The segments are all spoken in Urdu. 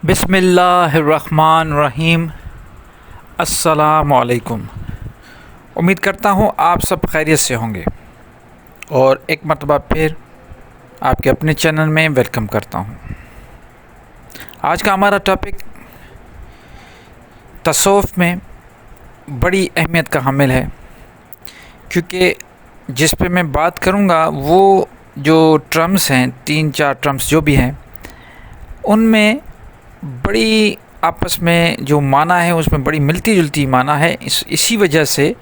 بسم اللہ الرحمن الرحیم۔ السلام علیکم۔ امید کرتا ہوں آپ سب خیریت سے ہوں گے اور ایک مرتبہ پھر آپ کے اپنے چینل میں ویلکم کرتا ہوں۔ آج کا ہمارا ٹاپک تصوف میں بڑی اہمیت کا حامل ہے، کیونکہ جس پہ میں بات کروں گا وہ جو ٹرمز ہیں، 3-4 ٹرمز جو بھی ہیں، ان میں بڑی آپس میں جو معنی ہے اس میں بڑی ملتی جلتی معنی ہے۔ اسی وجہ سے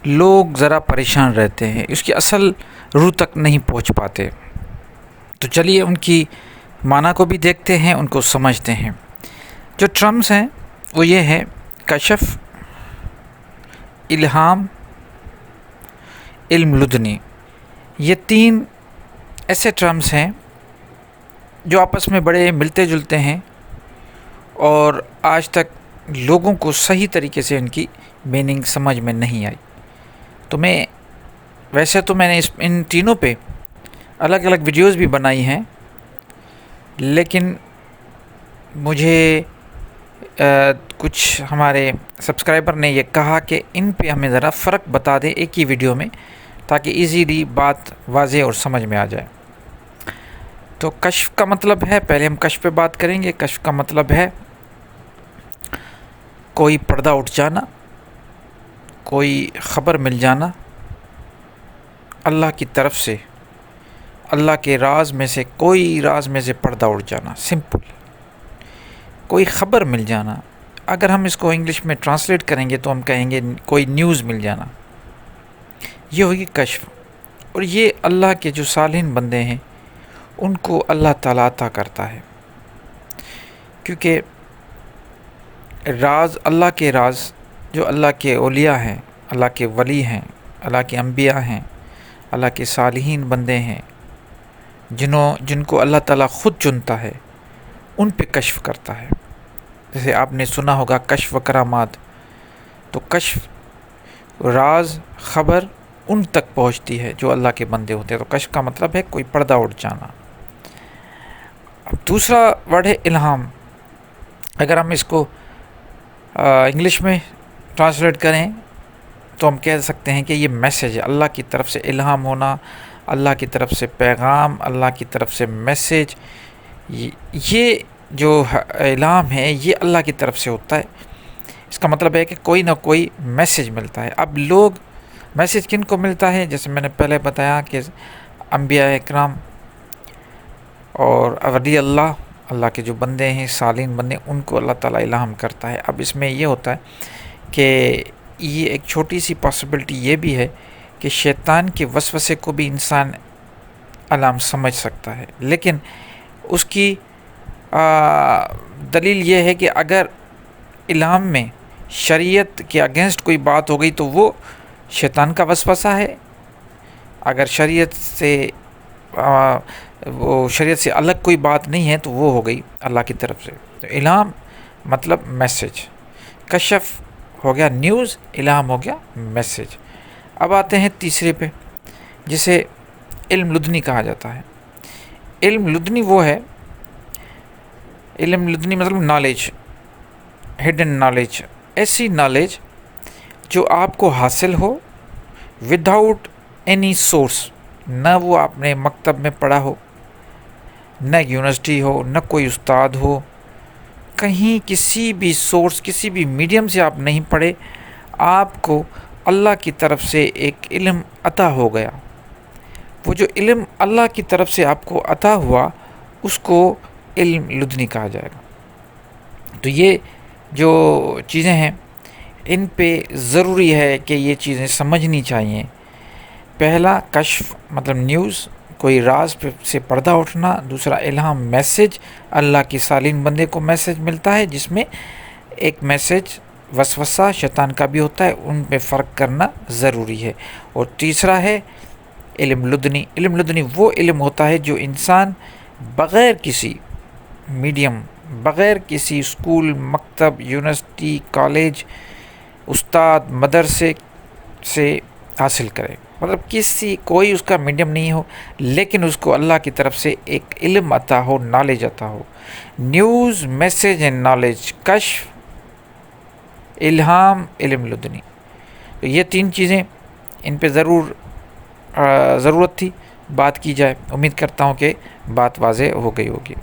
لوگ ذرا پریشان رہتے ہیں، اس کی اصل روح تک نہیں پہنچ پاتے۔ تو چلیے ان کی معنی کو بھی دیکھتے ہیں، ان کو سمجھتے ہیں۔ جو ٹرمز ہیں وہ یہ ہے: کشف، الہام، علم لدنی۔ یہ 3 ایسے ٹرمز ہیں جو آپس میں بڑے ملتے جلتے ہیں اور آج تک لوگوں کو صحیح طریقے سے ان کی میننگ سمجھ میں نہیں آئی۔ تو میں نے ان تینوں پہ الگ الگ ویڈیوز بھی بنائی ہیں، لیکن مجھے کچھ ہمارے سبسکرائبر نے یہ کہا کہ ان پہ ہمیں ذرا فرق بتا دیں ایک ہی ویڈیو میں، تاکہ ایزیلی بات واضح اور سمجھ میں آ جائے۔ تو کشف کا مطلب ہے، پہلے ہم کشف پہ بات کریں گے۔ کشف کا مطلب ہے کوئی پردہ اٹھ جانا، کوئی خبر مل جانا، اللہ کی طرف سے، اللہ کے راز میں سے کوئی راز میں سے پردہ اٹھ جانا، سمپل کوئی خبر مل جانا۔ اگر ہم اس کو انگلش میں ٹرانسلیٹ کریں گے تو ہم کہیں گے کوئی نیوز مل جانا، یہ ہوگی کشف۔ اور یہ اللہ کے جو صالحین بندے ہیں ان کو اللہ تعالیٰ عطا کرتا ہے، کیونکہ اللہ کے راز جو اللہ کے اولیاء ہیں، اللہ کے ولی ہیں، اللہ کے انبیاء ہیں، اللہ کے صالحین بندے ہیں، جن کو اللہ تعالیٰ خود چنتا ہے، ان پہ کشف کرتا ہے۔ جیسے آپ نے سنا ہوگا کشف و کرامات، تو کشف، راز، خبر ان تک پہنچتی ہے جو اللہ کے بندے ہوتے ہیں۔ تو کشف کا مطلب ہے کوئی پردہ اٹھ جانا۔ اب دوسرا ورڈ ہے الہام۔ اگر ہم اس کو انگلش میں ٹرانسلیٹ کریں تو ہم کہہ سکتے ہیں کہ یہ میسیج ہے، اللہ کی طرف سے الہام ہونا، اللہ کی طرف سے پیغام، اللہ کی طرف سے میسیج۔ یہ جو الہام ہے یہ اللہ کی طرف سے ہوتا ہے۔ اس کا مطلب ہے کہ کوئی نہ کوئی میسیج ملتا ہے۔ اب لوگ میسیج کن کو ملتا ہے؟ جیسے میں نے پہلے بتایا کہ انبیاء اکرام اور اولیاء اللہ کے جو بندے ہیں، صالحین بندے، ان کو اللہ تعالیٰ الہام کرتا ہے۔ اب اس میں یہ ہوتا ہے کہ یہ ایک چھوٹی سی پاسبلٹی یہ بھی ہے کہ شیطان کے وسوسے کو بھی انسان الہام سمجھ سکتا ہے، لیکن اس کی دلیل یہ ہے کہ اگر الہام میں شریعت کے اگینسٹ کوئی بات ہو گئی تو وہ شیطان کا وسوسہ ہے، اگر شریعت سے الگ کوئی بات نہیں ہے تو وہ ہو گئی اللہ کی طرف سے۔ تو الہام مطلب میسیج، کشف ہو گیا نیوز، الہام ہو گیا میسیج۔ اب آتے ہیں تیسرے پہ، جسے علم لدنی کہا جاتا ہے۔ علم لدنی وہ ہے، علم لدنی مطلب نالج، ہڈن نالج، ایسی نالج جو آپ کو حاصل ہو وداؤٹ اینی سورس، نہ وہ آپ نے مکتب میں پڑھا ہو، نہ یونیورسٹی ہو، نہ کوئی استاد ہو، کہیں کسی بھی سورس، کسی بھی میڈیم سے آپ نہیں پڑھے، آپ کو اللہ کی طرف سے ایک علم عطا ہو گیا۔ وہ جو علم اللہ کی طرف سے آپ کو عطا ہوا اس کو علم لدنی کہا جائے گا۔ تو یہ جو چیزیں ہیں ان پہ ضروری ہے کہ یہ چیزیں سمجھنی چاہیے۔ پہلا کشف مطلب نیوز، کوئی راز سے پردہ اٹھنا۔ دوسرا الہام، میسیج، اللہ کے صالحین بندے کو میسیج ملتا ہے، جس میں ایک میسیج وسوسہ شیطان کا بھی ہوتا ہے، ان پہ فرق کرنا ضروری ہے۔ اور تیسرا ہے علم لدنی۔ علم لدنی وہ علم ہوتا ہے جو انسان بغیر کسی میڈیم، بغیر کسی اسکول، مکتب، یونیورسٹی، کالج، استاد، مدرسے سے حاصل کرے۔ مطلب کوئی اس کا میڈیم نہیں ہو، لیکن اس کو اللہ کی طرف سے ایک علم عطا ہو، نالج عطا ہو. نیوز، میسج اینڈ نالج، کشف، الہام، علم لدنی. تو یہ 3 چیزیں ان پہ ضرورت تھی بات کی جائے. امید کرتا ہوں کہ بات واضح ہو گئی ہوگی.